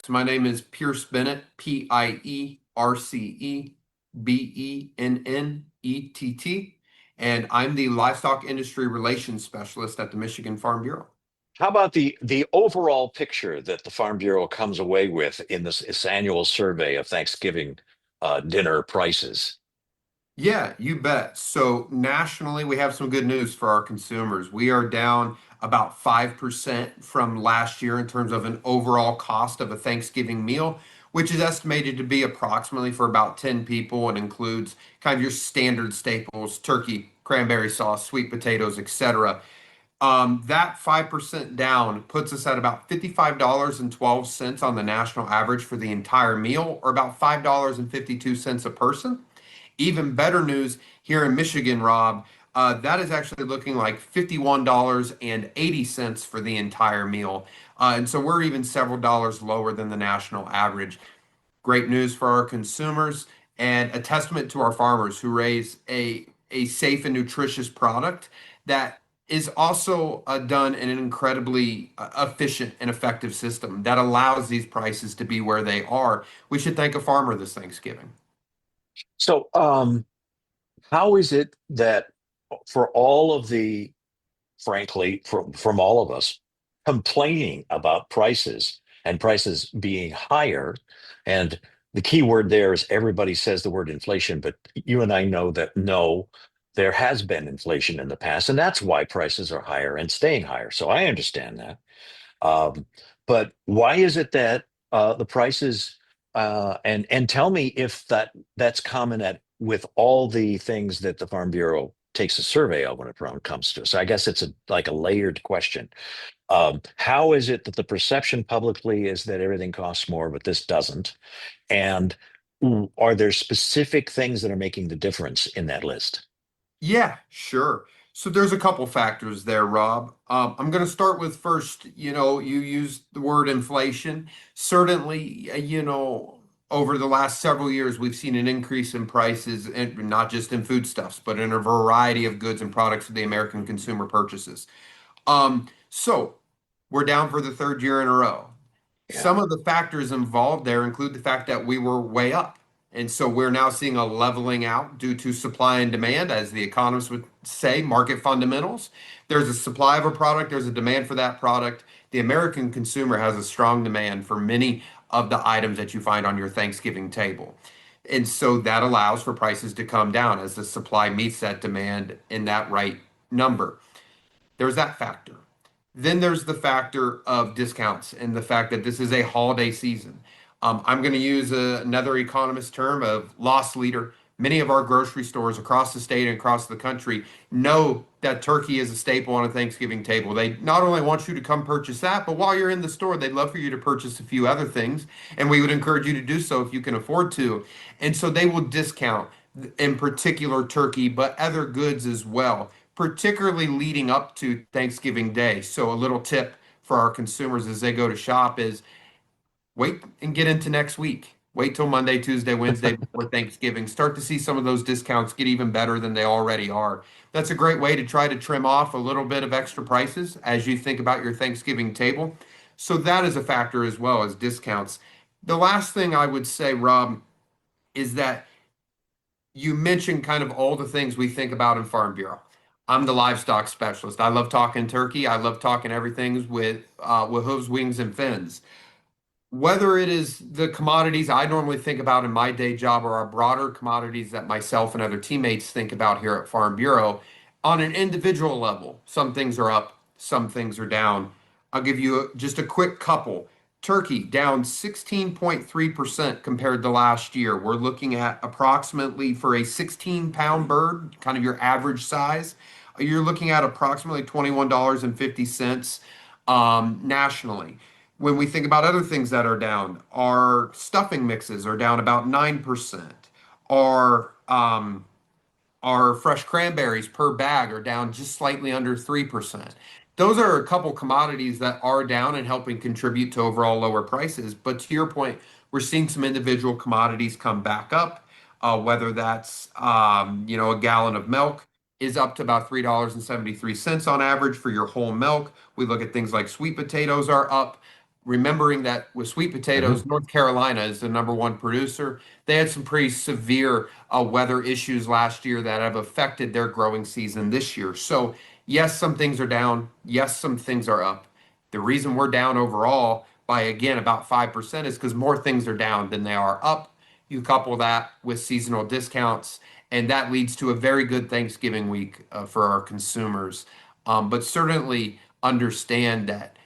My name is Pierce Bennett, Pierce Bennett, and I'm the Livestock Industry Relations Specialist at the Michigan Farm Bureau. How about the overall picture that the Farm Bureau comes away with in this annual survey of Thanksgiving dinner prices? Yeah, you bet. So nationally, we have some good news for our consumers. We are down about 5% from last year in terms of an overall cost of a Thanksgiving meal, which is estimated to be approximately for about 10 people and includes kind of your standard staples, turkey, cranberry sauce, sweet potatoes, etc. That 5% down puts us at about $55.12 on the national average for the entire meal, or about $5.52 a person. Even better news here in Michigan, Rob, that is actually looking like $51.80 for the entire meal. And so we're even several dollars lower than the national average. Great news for our consumers and a testament to our farmers who raise a safe and nutritious product that is also done in an incredibly efficient and effective system that allows these prices to be where they are. We should thank a farmer this Thanksgiving. So, how is it that for all of the, frankly, from all of us complaining about prices and prices being higher, and the key word there is everybody says the word inflation, but you and I know that no, there has been inflation in the past, and that's why prices are higher and staying higher. So I understand that. Um, but why is it that the prices and tell me if that's common at with all the things that the Farm Bureau takes a survey of when it comes to. So I guess it's like a layered question. How is it that the perception publicly is that everything costs more, but this doesn't? And are there specific things that are making the difference in that list? Yeah, sure. So there's a couple factors there, Rob. I'm going to start with first, you used the word inflation. Certainly, over the last several years, we've seen an increase in prices, and not just in foodstuffs, but in a variety of goods and products that the American consumer purchases. So we're down for the third year in a row. Yeah. Some of the factors involved there include the fact that we were way up. And so we're now seeing a leveling out due to supply and demand, as the economists would say, market fundamentals. There's a supply of a product, there's a demand for that product. The American consumer has a strong demand for many of the items that you find on your Thanksgiving table. And so that allows for prices to come down as the supply meets that demand in that right number. There's that factor. Then there's the factor of discounts and the fact that this is a holiday season. I'm going to use another economist term of loss leader. Many of our grocery stores across the state and across the country know that turkey is a staple on a Thanksgiving table. They not only want you to come purchase that, but while you're in the store, they'd love for you to purchase a few other things. And we would encourage you to do so if you can afford to. And so they will discount, in particular, turkey, but other goods as well, particularly leading up to Thanksgiving Day. So a little tip for our consumers as they go to shop is wait and get into next week. Wait till Monday, Tuesday, Wednesday before Thanksgiving. Start to see some of those discounts get even better than they already are. That's a great way to try to trim off a little bit of extra prices as you think about your Thanksgiving table. So that is a factor as well as discounts. The last thing I would say, Rob, is that you mentioned kind of all the things we think about in Farm Bureau. I'm the livestock specialist. I love talking turkey. I love talking everything with hooves, wings, and fins. Whether it is the commodities I normally think about in my day job or our broader commodities that myself and other teammates think about here at Farm Bureau, on an individual level, some things are up, some things are down. I'll give you just a quick couple. Turkey down 16.3% compared to last year. We're looking at approximately for a 16-pound bird, kind of your average size, you're looking at approximately $21.50 nationally. When we think about other things that are down, our stuffing mixes are down about 9%. Our our fresh cranberries per bag are down just slightly under 3%. Those are a couple commodities that are down and helping contribute to overall lower prices. But to your point, we're seeing some individual commodities come back up, whether that's, a gallon of milk is up to about $3.73 on average for your whole milk. We look at things like sweet potatoes are up. remembering that with sweet Mhm. potatoes, North Carolina is the number one producer. They had some pretty severe weather issues last year that have affected their growing season this year. So, yes, some things are down. Yes, some things are up. The reason we're down overall by, again, about 5% is because more things are down than they are up. You couple that with seasonal discounts, and that leads to a very good Thanksgiving week for our consumers. But certainly understand that,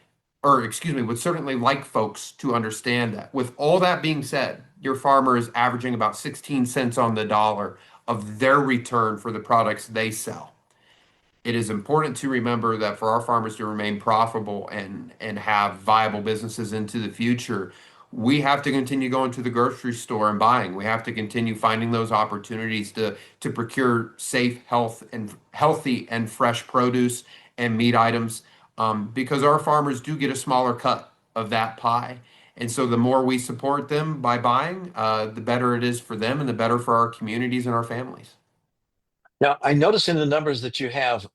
or excuse me, would certainly like folks to understand that. With all that being said, your farmer is averaging about 16 cents on the dollar of their return for the products they sell. It is important to remember that for our farmers to remain profitable and have viable businesses into the future, we have to continue going to the grocery store and buying. We have to continue finding those opportunities to procure safe, healthy and fresh produce and meat items, because our farmers do get a smaller cut of that pie. And so the more we support them by buying, the better it is for them and the better for our communities and our families. Now, I notice in the numbers that you have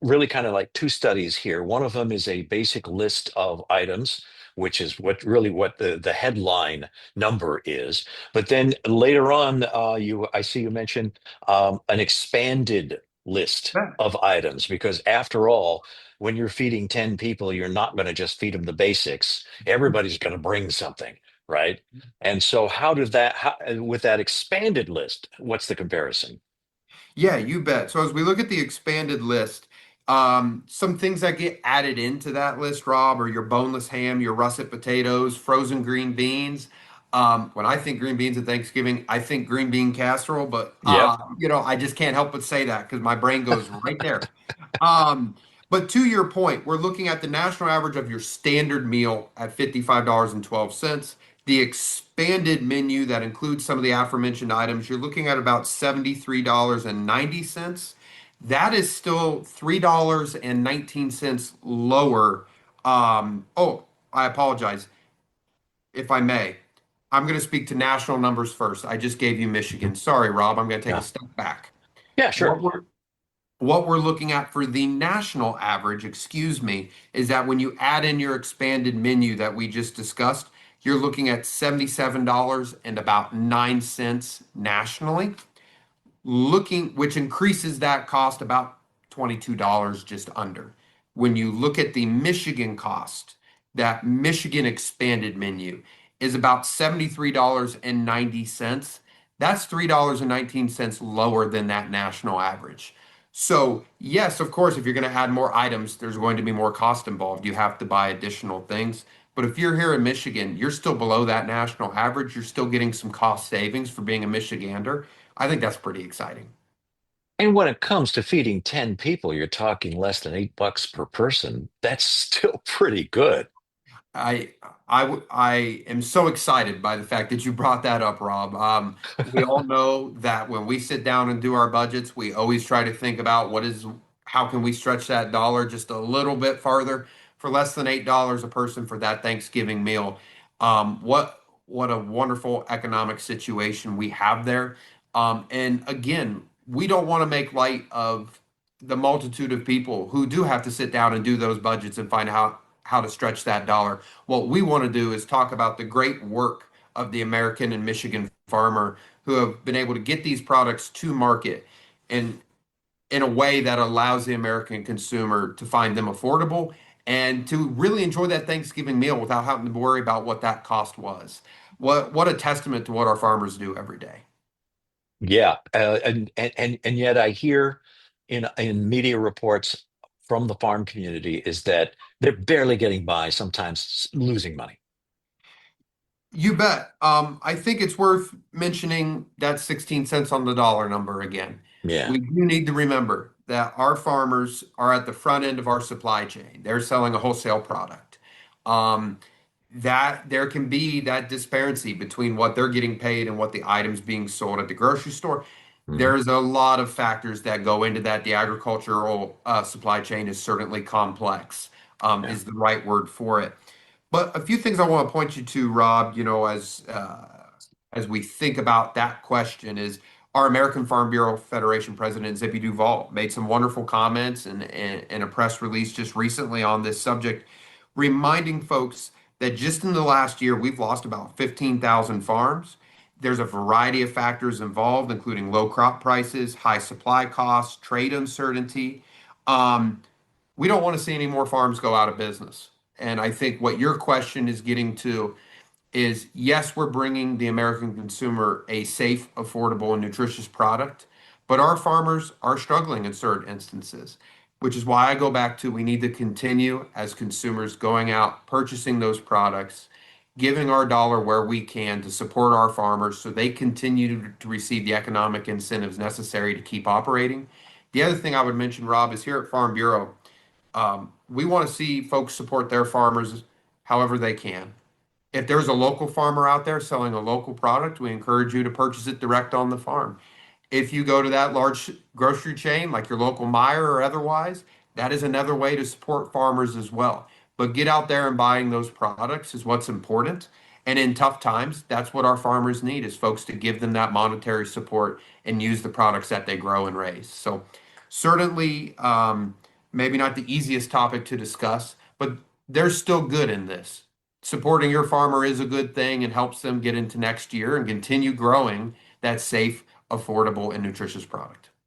really kind of like two studies here. One of them is a basic list of items, which is what the headline number is. But then later on, I see you mentioned an expanded list of items because after all, when you're feeding 10 people, you're not going to just feed them the basics. Everybody's going to bring something, right? And so, with that expanded list, what's the comparison? Yeah, you bet. So as we look at the expanded list, some things that get added into that list, Rob, are your boneless ham, your russet potatoes, frozen green beans. When I think green beans at Thanksgiving, I think green bean casserole, but Yep. I just can't help but say that because my brain goes right there. Um, but to your point, we're looking at the national average of your standard meal at $55.12. The expanded menu that includes some of the aforementioned items, you're looking at about $73.90. That is still $3.19 lower. Oh, I apologize. If I may, I'm going to speak to national numbers first. I just gave you Michigan. Sorry, Rob. I'm going to take a Yeah. step back. Yeah, sure. What we're what we're looking at for the national average, excuse me, is that when you add in your expanded menu that we just discussed, you're looking at $77 and about 9 cents nationally, which increases that cost about $22 just under. When you look at the Michigan cost, that Michigan expanded menu is about $73.90. That's $3.19 lower than that national average. So, yes, of course, if you're going to add more items, there's going to be more cost involved. You have to buy additional things. But if you're here in Michigan, you're still below that national average. You're still getting some cost savings for being a Michigander. I think that's pretty exciting. And when it comes to feeding 10 people, you're talking less than $8 per person. That's still pretty good. I I am so excited by the fact that you brought that up, Rob. We all know that when we sit down and do our budgets, we always try to think about how can we stretch that dollar just a little bit farther for less than $8 a person for that Thanksgiving meal. What a wonderful economic situation we have there. And again, we don't want to make light of the multitude of people who do have to sit down and do those budgets and find out how to stretch that dollar. What we want to do is talk about the great work of the American and Michigan farmer who have been able to get these products to market in in a way that allows the American consumer to find them affordable and to really enjoy that Thanksgiving meal without having to worry about what that cost was. What a testament to what our farmers do every day. Yeah, and yet I hear in media reports from the farm community is that they're barely getting by, sometimes losing money. You bet. I think it's worth mentioning that 16 cents on the dollar number again. Yeah. We do need to remember that our farmers are at the front end of our supply chain. They're selling a wholesale product. Um, that there can be that disparity between what they're getting paid and what the items being sold at the grocery store. Mhm. There's a lot of factors that go into that. The agricultural supply chain is certainly complex, Yeah. is the right word for it. But a few things I want to point you to, Rob, as we think about that question is our American Farm Bureau Federation President Zippy Duvall made some wonderful comments and a press release just recently on this subject reminding folks that just in the last year, we've lost about 15,000 farms. There's a variety of factors involved, including low crop prices, high supply costs, trade uncertainty. Um, we don't want to see any more farms go out of business. And I think what your question is getting to is yes, we're bringing the American consumer a safe, affordable, and nutritious product, but our farmers are struggling in certain instances, which is why I go back to we need to continue as consumers going out, purchasing those products, giving our dollar where we can to support our farmers so they continue to receive the economic incentives necessary to keep operating. The other thing I would mention, Rob, is here at Farm Bureau, we want to see folks support their farmers however they can. If there's a local farmer out there selling a local product, we encourage you to purchase it direct on the farm. If you go to that large grocery chain, like your local Meijer or otherwise, that is another way to support farmers as well. But get out there and buying those products is what's important. And in tough times, that's what our farmers need is folks to give them that monetary support and use the products that they grow and raise. So certainly, maybe not the easiest topic to discuss, but there's still good in this. Supporting your farmer is a good thing and helps them get into next year and continue growing that safe, affordable, and nutritious product.